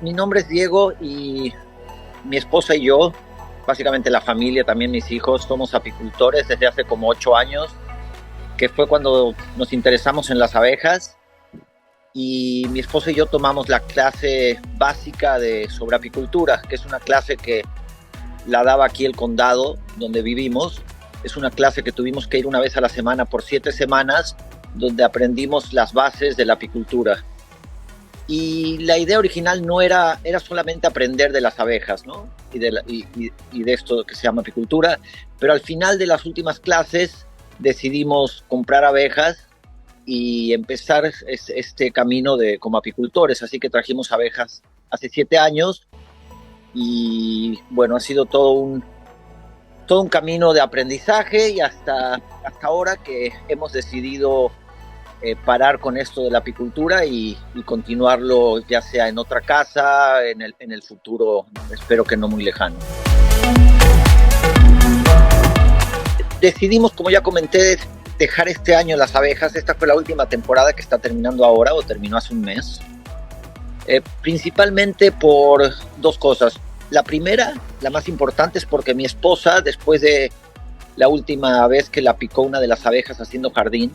mi nombre es Diego y mi esposa y yo, básicamente la familia, también mis hijos, somos apicultores desde hace como 8 años, que fue cuando nos interesamos en las abejas, y mi esposa y yo tomamos la clase básica sobre apicultura, que es una clase que la daba aquí el condado donde vivimos. Es una clase que tuvimos que ir una vez a la semana por 7 semanas, donde aprendimos las bases de la apicultura. Y la idea original no era solamente aprender de las abejas, ¿no? Y de esto que se llama apicultura, pero al final de las últimas clases decidimos comprar abejas y empezar este camino como apicultores. Así que trajimos abejas hace 7 años y bueno, ha sido todo un camino de aprendizaje, y hasta ahora que hemos decidido parar con esto de la apicultura y continuarlo, ya sea en otra casa, en el futuro, espero que no muy lejano. Decidimos, como ya comenté, dejar este año las abejas. Esta fue la última temporada que está terminando ahora, o terminó hace un mes. Principalmente por 2 cosas. La primera, la más importante, es porque mi esposa, después de la última vez que la picó una de las abejas haciendo jardín,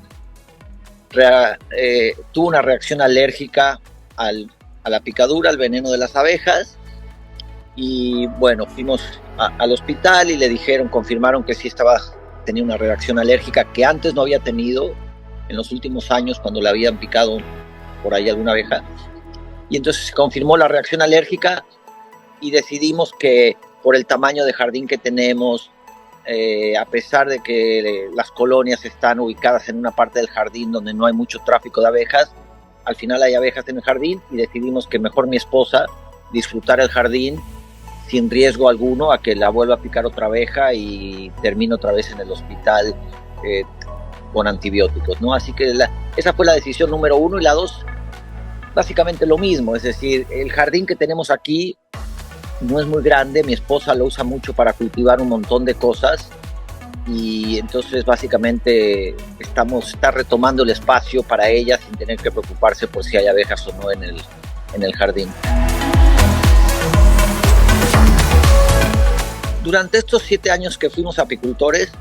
tuvo una reacción alérgica a la picadura, al veneno de las abejas. Y bueno, fuimos al hospital y le confirmaron que sí tenía una reacción alérgica que antes no había tenido en los últimos años, cuando le habían picado por ahí alguna abeja. Y entonces se confirmó la reacción alérgica, y decidimos que por el tamaño de jardín que tenemos, a pesar de que las colonias están ubicadas en una parte del jardín donde no hay mucho tráfico de abejas, al final hay abejas en el jardín, y decidimos que mejor mi esposa disfrutara el jardín sin riesgo alguno a que la vuelva a picar otra abeja y termine otra vez en el hospital con antibióticos, ¿no? Así que esa fue la decisión número 1. Y la 2, básicamente lo mismo, es decir, el jardín que tenemos aquí no es muy grande. Mi esposa lo usa mucho para cultivar un montón de cosas, y entonces básicamente está retomando el espacio para ella sin tener que preocuparse por si hay abejas o no en el jardín. Durante estos 7 años que fuimos apicultores,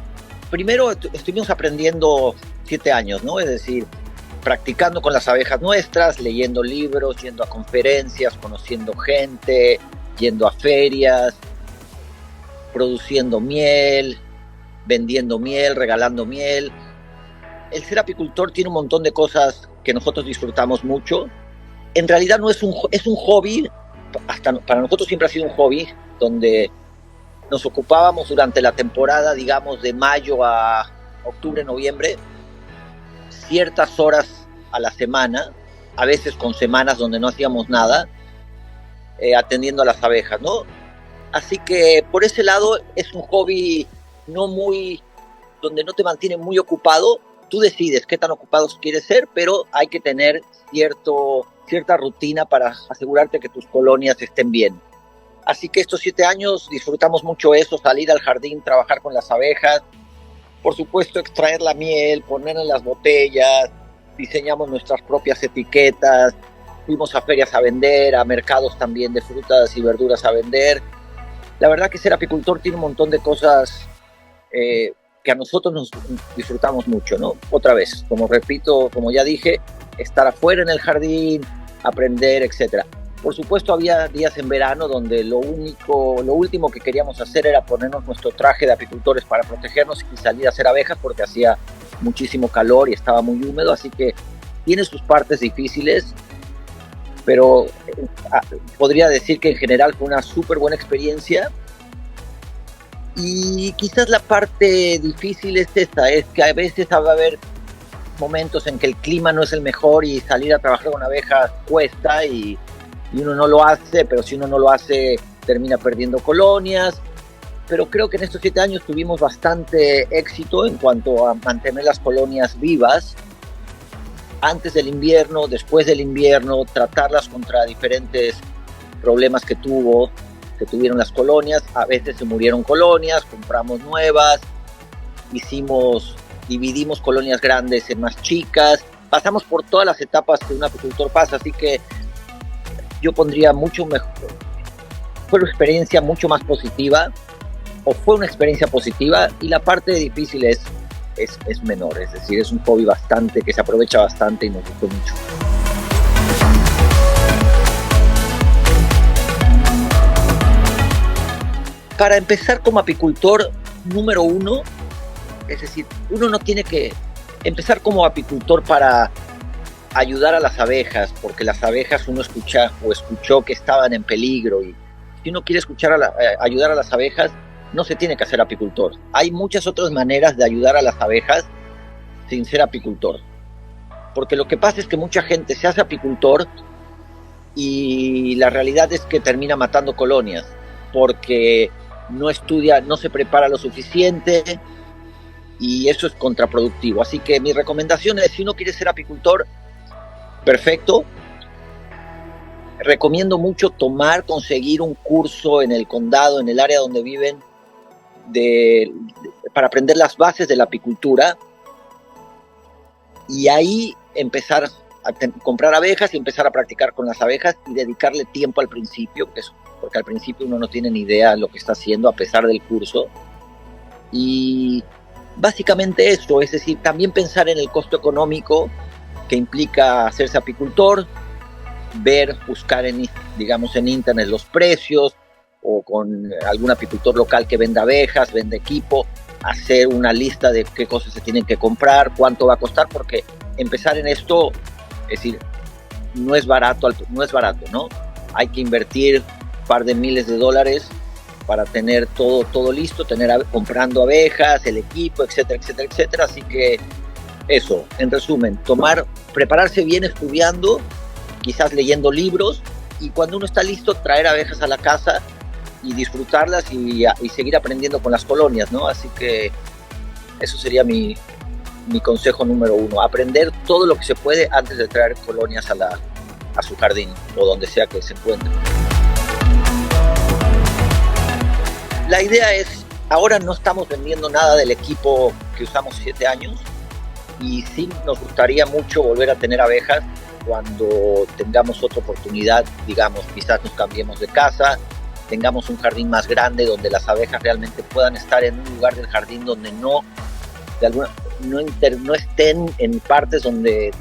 primero estuvimos aprendiendo 7 años, ¿no? Es decir, practicando con las abejas nuestras, leyendo libros, yendo a conferencias, conociendo gente, yendo a ferias, produciendo miel, vendiendo miel, regalando miel. El ser apicultor tiene un montón de cosas que nosotros disfrutamos mucho. En realidad no es un hobby, para nosotros siempre ha sido un hobby, donde nos ocupábamos durante la temporada, digamos, de mayo a octubre, noviembre, ciertas horas a la semana, a veces con semanas donde no hacíamos nada, atendiendo a las abejas, ¿no? Así que por ese lado es un hobby donde no te mantiene muy ocupado. Tú decides qué tan ocupados quieres ser, pero hay que tener cierta rutina para asegurarte que tus colonias estén bien. Así que estos 7 años disfrutamos mucho eso, salir al jardín, trabajar con las abejas, por supuesto extraer la miel, ponerla en las botellas, diseñamos nuestras propias etiquetas, fuimos a ferias a vender, a mercados también de frutas y verduras a vender. La verdad que ser apicultor tiene un montón de cosas que a nosotros nos disfrutamos mucho, ¿no? Otra vez, como repito, como ya dije, estar afuera en el jardín, aprender, etcétera. Por supuesto, había días en verano donde lo último que queríamos hacer era ponernos nuestro traje de apicultores para protegernos y salir a hacer abejas, porque hacía muchísimo calor y estaba muy húmedo. Así que tiene sus partes difíciles, pero podría decir que en general fue una súper buena experiencia. Y quizás la parte difícil es que a veces va a haber momentos en que el clima no es el mejor y salir a trabajar con abejas cuesta, y uno no lo hace, pero si uno no lo hace termina perdiendo colonias. Pero creo que en estos 7 años tuvimos bastante éxito en cuanto a mantener las colonias vivas antes del invierno, después del invierno, tratarlas contra diferentes problemas que tuvieron las colonias. A veces se murieron colonias, compramos nuevas, dividimos colonias grandes en más chicas, pasamos por todas las etapas que un apicultor pasa. Así que yo pondría mucho mejor. Fue una experiencia mucho más positiva, o fue una experiencia positiva, y la parte difícil es menor, es decir, es un hobby bastante, que se aprovecha bastante y nos gustó mucho. Para empezar como apicultor, número uno, es decir, uno no tiene que empezar como apicultor para ayudar a las abejas, porque las abejas uno escuchó que estaban en peligro, y si uno quiere ayudar a las abejas, no se tiene que hacer apicultor. Hay muchas otras maneras de ayudar a las abejas sin ser apicultor. Porque lo que pasa es que mucha gente se hace apicultor y la realidad es que termina matando colonias, porque no estudia, no se prepara lo suficiente, y eso es contraproductivo. Así que mi recomendación es, si uno quiere ser apicultor, perfecto. Recomiendo mucho conseguir un curso en el condado, en el área donde viven, para aprender las bases de la apicultura, y ahí empezar a comprar abejas y empezar a practicar con las abejas y dedicarle tiempo al principio, porque al principio uno no tiene ni idea de lo que está haciendo a pesar del curso. Y básicamente eso, es decir, también pensar en el costo económico que implica hacerse apicultor, buscar en internet los precios, o con algún apicultor local que venda abejas, venda equipo, hacer una lista de qué cosas se tienen que comprar, cuánto va a costar, porque empezar en esto, es decir, no es barato, ¿no? Hay que invertir un par de miles de dólares para tener todo listo, comprando abejas, el equipo, etcétera, etcétera, etcétera. Así que eso, en resumen, prepararse bien estudiando, quizás leyendo libros, y cuando uno está listo, traer abejas a la casa y disfrutarlas y seguir aprendiendo con las colonias, ¿no? Así que eso sería mi consejo número uno: aprender todo lo que se puede antes de traer colonias a su jardín o donde sea que se encuentren. La idea es, ahora no estamos vendiendo nada del equipo que usamos 7 años, y sí nos gustaría mucho volver a tener abejas cuando tengamos otra oportunidad, quizás nos cambiemos de casa, tengamos un jardín más grande donde las abejas realmente puedan estar en un lugar del jardín donde no estén en partes donde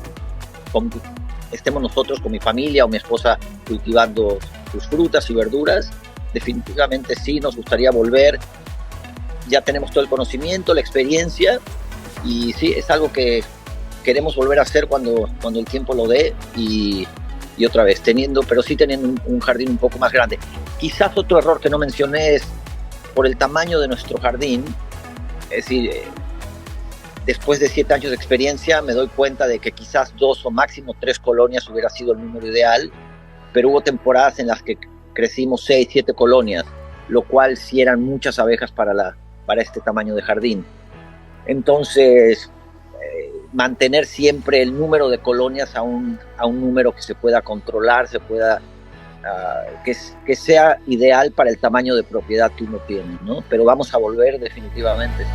estemos nosotros con mi familia o mi esposa cultivando sus frutas y verduras. Definitivamente sí, nos gustaría volver. Ya tenemos todo el conocimiento, la experiencia, y sí, es algo que queremos volver a hacer cuando el tiempo lo dé, y otra vez teniendo un jardín un poco más grande. Quizás otro error que no mencioné es por el tamaño de nuestro jardín. Es decir, después de 7 años de experiencia me doy cuenta de que quizás 2 o máximo 3 colonias hubiera sido el número ideal, pero hubo temporadas en las que crecimos 6, 7 colonias, lo cual sí eran muchas abejas para este tamaño de jardín. Entonces, mantener siempre el número de colonias a un número que se pueda controlar, que sea ideal para el tamaño de propiedad que uno tiene, ¿no? Pero vamos a volver definitivamente.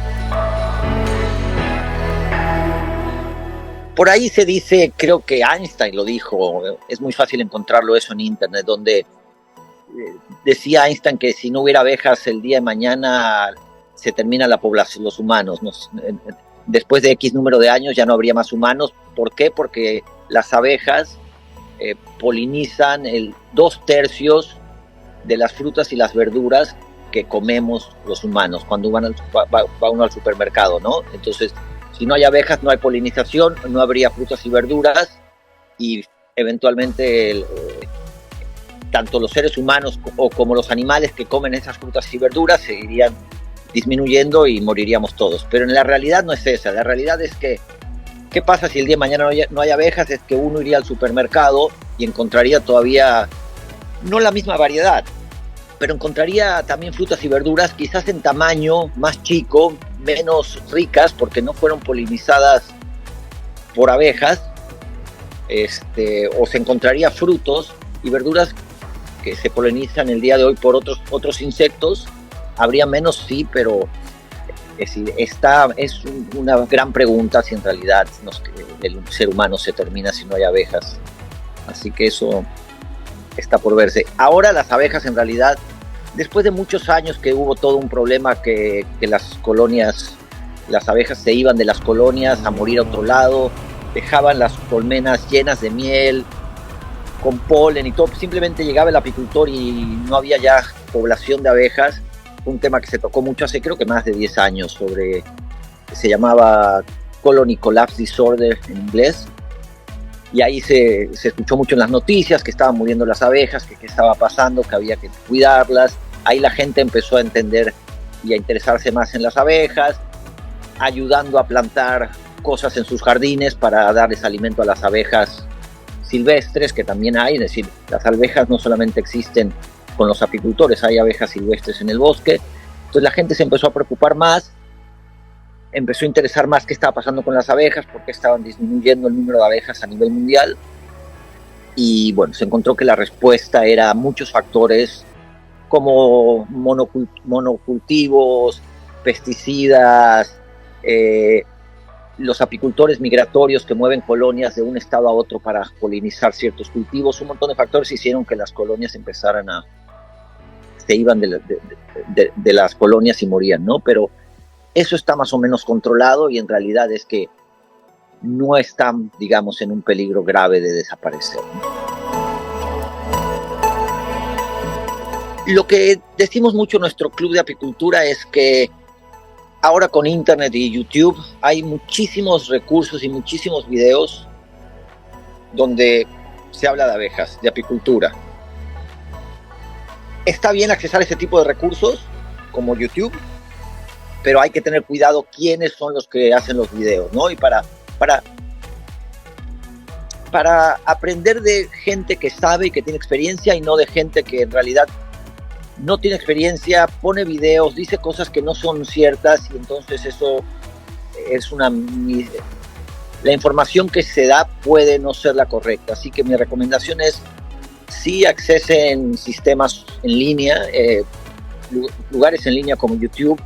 Por ahí se dice, creo que Einstein lo dijo, es muy fácil encontrarlo eso en internet, donde decía Einstein que si no hubiera abejas el día de mañana se termina la población, los humanos, después de X número de años ya no habría más humanos. ¿Por qué? Porque las abejas polinizan 2/3 de las frutas y las verduras que comemos los humanos cuando va uno al supermercado, ¿no? Entonces, si no hay abejas, no hay polinización, no habría frutas y verduras, y eventualmente tanto los seres humanos como los animales que comen esas frutas y verduras seguirían disminuyendo y moriríamos todos. Pero en la realidad no es esa. La realidad es que, ¿qué pasa si el día de mañana no hay abejas? Es que uno iría al supermercado y encontraría todavía, no la misma variedad, pero encontraría también frutas y verduras quizás en tamaño más chico, menos ricas, porque no fueron polinizadas por abejas, o se encontraría frutos y verduras que se polinizan el día de hoy por otros insectos. Habría menos, sí, pero es una gran pregunta si en realidad el ser humano se termina si no hay abejas. Así que eso está por verse. Ahora las abejas en realidad, después de muchos años que hubo todo un problema que las colonias, las abejas se iban de las colonias a morir a otro lado, dejaban las colmenas llenas de miel, con polen y todo, simplemente llegaba el apicultor y no había ya población de abejas. Un tema que se tocó mucho hace creo que más de 10 años, se llamaba Colony Collapse Disorder en inglés, y ahí se escuchó mucho en las noticias que estaban muriendo las abejas, que qué estaba pasando, que había que cuidarlas. Ahí la gente empezó a entender y a interesarse más en las abejas, ayudando a plantar cosas en sus jardines para darles alimento a las abejas silvestres, que también hay. Es decir, las abejas no solamente existen con los apicultores, hay abejas silvestres en el bosque. Entonces la gente se empezó a preocupar más, empezó a interesar más qué estaba pasando con las abejas, por qué estaban disminuyendo el número de abejas a nivel mundial. Y bueno, se encontró que la respuesta era muchos factores como monocultivos, pesticidas, los apicultores migratorios que mueven colonias de un estado a otro para polinizar ciertos cultivos. Un montón de factores hicieron que las colonias se iban de las colonias y morían, ¿no? Pero eso está más o menos controlado y en realidad es que no están, digamos, en un peligro grave de desaparecer, ¿no? Lo que decimos mucho en nuestro club de apicultura es que ahora con Internet y YouTube hay muchísimos recursos y muchísimos videos donde se habla de abejas, de apicultura. Está bien accesar a ese tipo de recursos como YouTube, pero hay que tener cuidado quiénes son los que hacen los videos, ¿no? Y para aprender de gente que sabe y que tiene experiencia y no de gente que en realidad no tiene experiencia, pone videos, dice cosas que no son ciertas y entonces eso es la información que se da puede no ser la correcta. Así que mi recomendación es sí accesen sistemas en línea, lugares en línea como YouTube,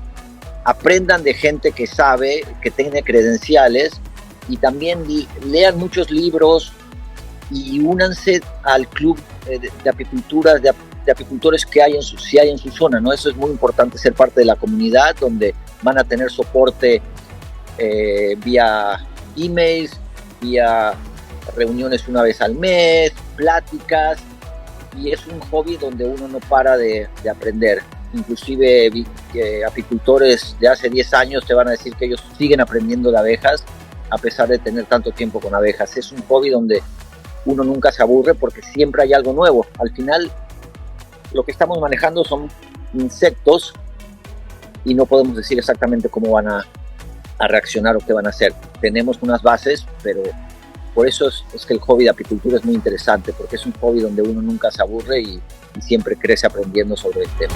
aprendan de gente que sabe, que tiene credenciales y también lean muchos libros y únanse al club de apicultura, de apicultores que hay si hay en su zona, ¿no? Eso es muy importante, ser parte de la comunidad donde van a tener soporte vía emails, vía reuniones una vez al mes, pláticas, y es un hobby donde uno no para de aprender. Inclusive apicultores de hace 10 años te van a decir que ellos siguen aprendiendo de abejas a pesar de tener tanto tiempo con abejas. Es un hobby donde uno nunca se aburre porque siempre hay algo nuevo. Al final lo que estamos manejando son insectos y no podemos decir exactamente cómo van a reaccionar o qué van a hacer. Tenemos unas bases, pero por eso es que el hobby de apicultura es muy interesante, porque es un hobby donde uno nunca se aburre y siempre crece aprendiendo sobre el tema.